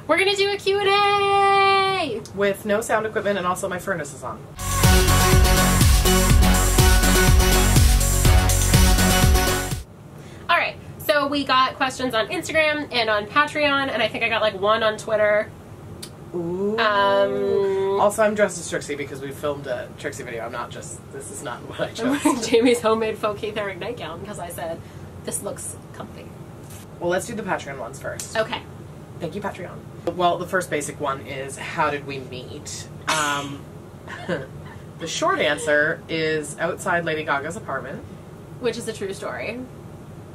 we're gonna do a Q&A! With no sound equipment, and also my furnace is on. Alright, so we got questions on Instagram and on Patreon, and I think I got like one on Twitter. Ooh. Also, I'm dressed as Trixie because we filmed a Trixie video. I'm not just, this is not what I chose. I'm wearing Jamie's homemade faux Keith Haring nightgown because I said, this looks comfy. Well, let's do the Patreon ones first. Okay. Thank you, Patreon. Well, the first basic one is, how did we meet? The short answer is outside Lady Gaga's apartment. Which is a true story.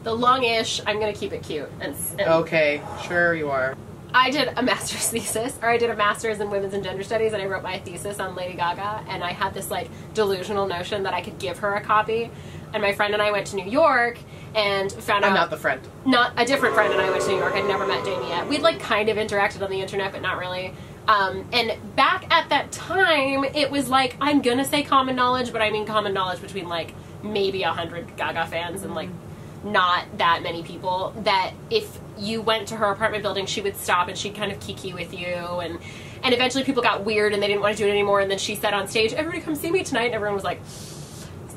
The long-ish, I'm going to keep it cute. And okay, sure you are. I did a master's thesis, or I did a master's in women's and gender studies, and I wrote my thesis on Lady Gaga, and I had this, like, delusional notion that I could give her a copy. And my friend and I went to New York and found out... I'm not the friend. Not a different friend and I went to New York. I'd never met Jamie yet. We'd, like, kind of interacted on the internet, but not really. And back at that time, it was, like, I'm gonna say common knowledge, but I mean common knowledge between, like, maybe 100 Gaga fans and, like, not that many people, that if you went to her apartment building, she would stop and she'd kind of kiki with you, and eventually people got weird and they didn't want to do it anymore, and then she said on stage, everybody come see me tonight, and everyone was like...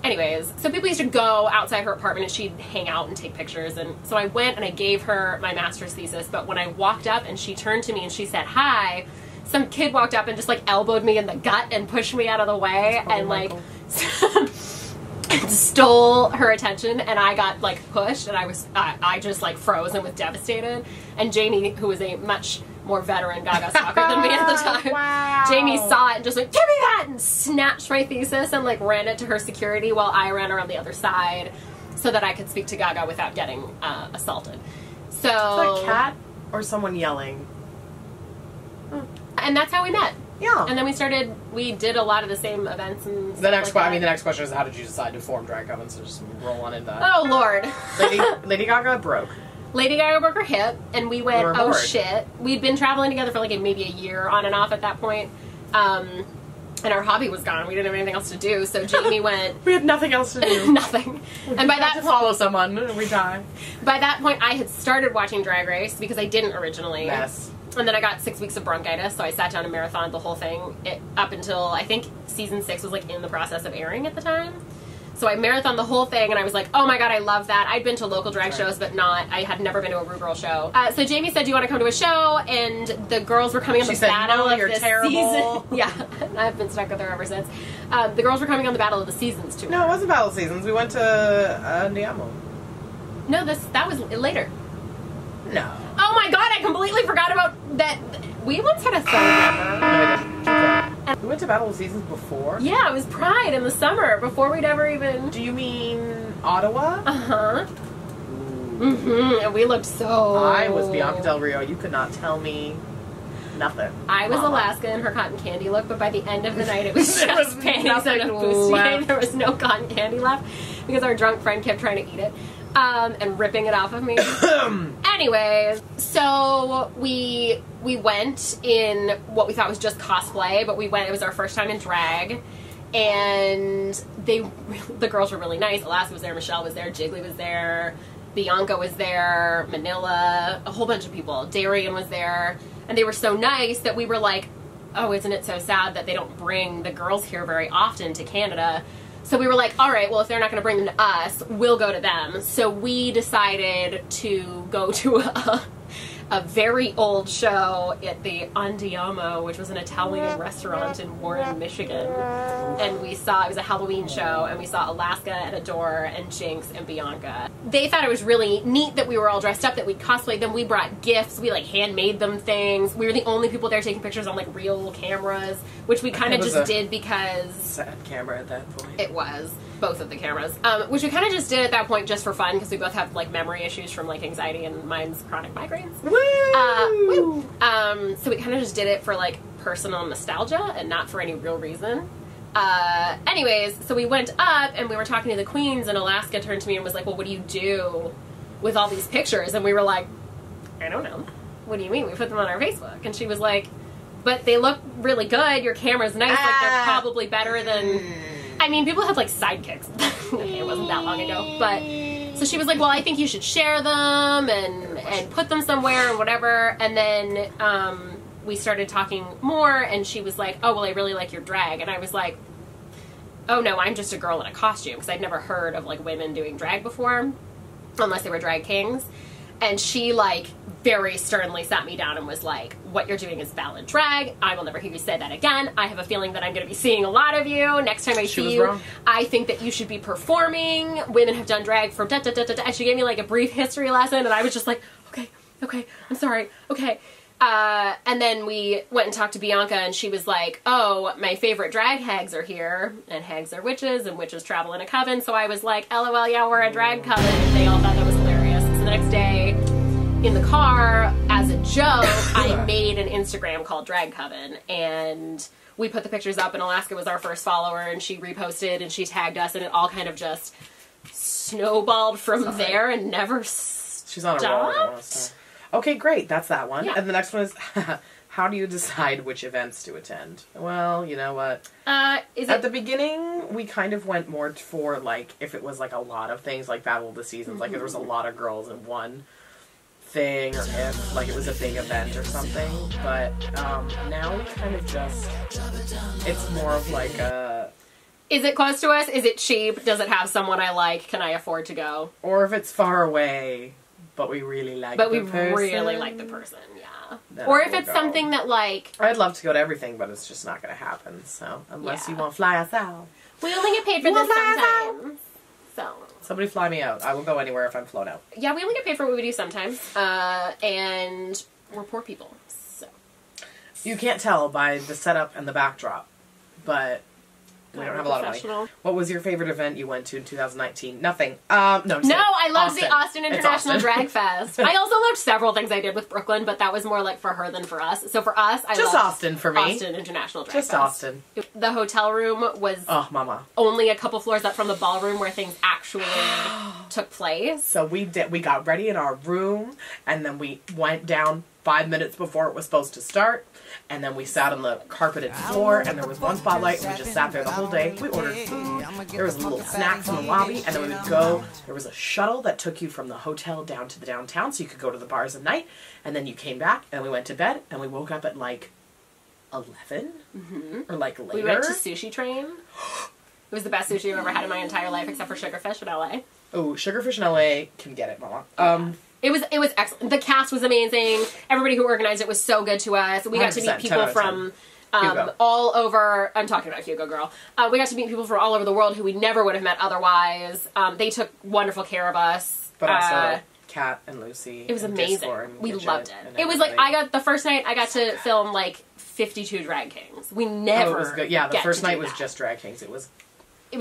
Anyways, so people used to go outside her apartment and she'd hang out and take pictures, and so I went and I gave her my master's thesis, but when I walked up and she turned to me and she said hi, some kid walked up and just, like, elbowed me in the gut and pushed me out of the way, and, like, stole her attention, and I got, like, pushed, and I just, like, froze and was devastated. And Jamie, who was a much more veteran Gaga stalker than me at the time, wow. Jamie saw it and just, like, give me that, and snatched my thesis and, like, ran it to her security while I ran around the other side so that I could speak to Gaga without getting assaulted. So... Is that a cat or someone yelling? And that's how we met. Yeah. And then we did a lot of the same events and The next, like the next question is, how did you decide to form drag Coven? So just roll on into that. Oh, Lord. Lady Gaga broke. Lady Gaga broke her hip, and we went, oh bored. shit. We'd been traveling together for, like, maybe a year on and off at that point. And our hobby was gone. We didn't have anything else to do, so Jamie went... We had nothing else to do. Nothing. And by that to follow someone, we die. By that point, I had started watching Drag Race, because I didn't originally. Yes. And then I got 6 weeks of bronchitis, so I sat down and marathoned the whole thing up until, I think, season 6 was, like, in the process of airing at the time. So I marathoned the whole thing, and I was like, oh my god, I love that. I'd been to local drag shows, but I had never been to a Rue Girl show. So Jamie said, do you want to come to a show? And the girls were coming on the battle of the season. Yeah, I've been stuck with her ever since. The girls were coming on the Battle of the Seasons, too. No, it wasn't Battle of the Seasons. We went to Andiamo. No, that was later. No. Oh my god, I completely forgot about that. We once had a phone number. No, we didn't. We went to Battle of the Seasons before? Yeah, it was Pride in the summer, before we'd ever even... Do you mean Ottawa? Uh-huh. Mm-hmm. And we looked so... I was Bianca Del Rio. You could not tell me nothing. I was Alaska in her cotton candy look, but by the end of the night it was just panties and a bustier. There was no cotton candy left because our drunk friend kept trying to eat it. And ripping it off of me. Anyways, so we went in what we thought was just cosplay, but it was our first time in drag, and the girls were really nice. Alaska was there, Michelle was there, Jiggly was there, Bianca was there, Manila, a whole bunch of people. Darian was there, and they were so nice that we were like, oh, isn't it so sad that they don't bring the girls here very often to Canada? So we were like, all right, well, if they're not going to bring them to us, we'll go to them. So we decided to go to a very old show at the Andiamo, which was an Italian restaurant in Warren, Michigan. And it was a Halloween show, and we saw Alaska at a door, and Jinx and Bianca. They thought it was really neat that we were all dressed up, that we cosplayed them. We brought gifts. We, like, handmade them things. We were the only people there taking pictures on, like, real cameras, which we kind of just did because... sad camera at that point. It was. Both of the cameras. Which we kind of just did at that point just for fun, because we both have, like, memory issues from, like, anxiety, and mine's chronic migraines. Woo! Woo! So we kind of just did it for, like, personal nostalgia and not for any real reason. Anyways, so we went up and we were talking to the queens, and Alaska turned to me and was like, well, what do you do with all these pictures? And we were like, I don't know. What do you mean? We put them on our Facebook. And she was like, but they look really good. Your camera's nice. Like, they're probably better than... I mean, people had, like, sidekicks. It wasn't that long ago. But So she was like, well, I think you should share them and put them somewhere and whatever. And then we started talking more, and she was like, oh, well, I really like your drag. And I was like, oh, no, I'm just a girl in a costume, because I'd never heard of, like, women doing drag before, unless they were drag kings. And she, like, very sternly sat me down and was like, what you're doing is valid drag. I will never hear you say that again. I have a feeling that I'm going to be seeing a lot of you. Next time I see you, I think that you should be performing. Women have done drag for da-da-da-da-da. And she gave me, like, a brief history lesson, and I was just like, okay, I'm sorry, okay. And then we went and talked to Bianca, and she was like, oh, my favorite drag hags are here, and hags are witches, and witches travel in a coven. So I was like, LOL, yeah, we're a drag coven, and they all thought that was hilarious. So the next day, in the car, as a joke, I made an Instagram called Drag Coven, and we put the pictures up, and Alaska was our first follower, and she reposted, and she tagged us, and it all kind of just snowballed from there and never stopped. She's on a roll. Okay, great. That's that one. Yeah. And the next one is, how do you decide which events to attend? Well, you know what? At the beginning, we kind of went more for, like, if it was, like, a lot of things, like Battle of the Seasons, like if there was a lot of girls in one thing, or if, like, it was a big event or something. But now we kind of just, it's more of, like, a... Is it close to us? Is it cheap? Does it have someone I like? Can I afford to go? Or if it's far away... But we really like the person. But we really like the person, yeah. Then or if it's something that, like... I'd love to go to everything, but it's just not going to happen, so... Unless you want to fly us out. We only get paid for this sometimes. So... Somebody fly me out. I will go anywhere if I'm flown out. Yeah, we only get paid for what we do sometimes. And we're poor people, so... You can't tell by the setup and the backdrop, but... We don't have a lot of money. What was your favorite event you went to in 2019? Nothing. No, I loved the Austin International Drag Fest. I also loved several things I did with Brooklyn, but that was more like for her than for us. So for us, I loved Austin for me. Austin International Drag Fest. Just Austin. The hotel room was only a couple floors up from the ballroom where things actually took place. So we got ready in our room, and then we went down 5 minutes before it was supposed to start. And then we sat on the carpeted floor, and there was one spotlight, and we just sat there the whole day. We ordered food. There was little snacks in the lobby, and then we would go. There was a shuttle that took you from the hotel down to the downtown, so you could go to the bars at night. And then you came back, and we went to bed, and we woke up at like 11 or like later. We went to Sushi Train. It was the best sushi I've ever had in my entire life, except for Sugarfish in LA. Oh, Sugarfish in LA can get it, Mama. It was excellent. The cast was amazing. Everybody who organized it was so good to us. We got to meet people from all over. I'm talking about Hugo, girl. We got to meet people from all over the world who we never would have met otherwise. They took wonderful care of us. But also Kat and Lucy. It was amazing. We loved it. It was like the first night I got to film like 52 drag kings. We never. Oh, it was good. Yeah, the first night was just drag kings. It was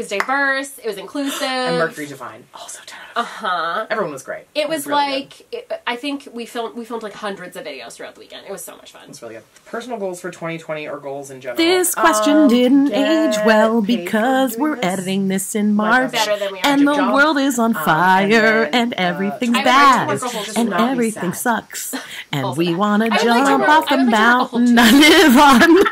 diverse. It was inclusive. And Mercury Divine, also 10 out of 10. Everyone was great. It was really like, I think we filmed like hundreds of videos throughout the weekend. It was so much fun. It was really good. Personal goals for 2020 or goals in general? This question didn't age well because we're editing this in March. And the world is on fire and everything's bad. And everything sucks. And we want to jump off the mountain I live on.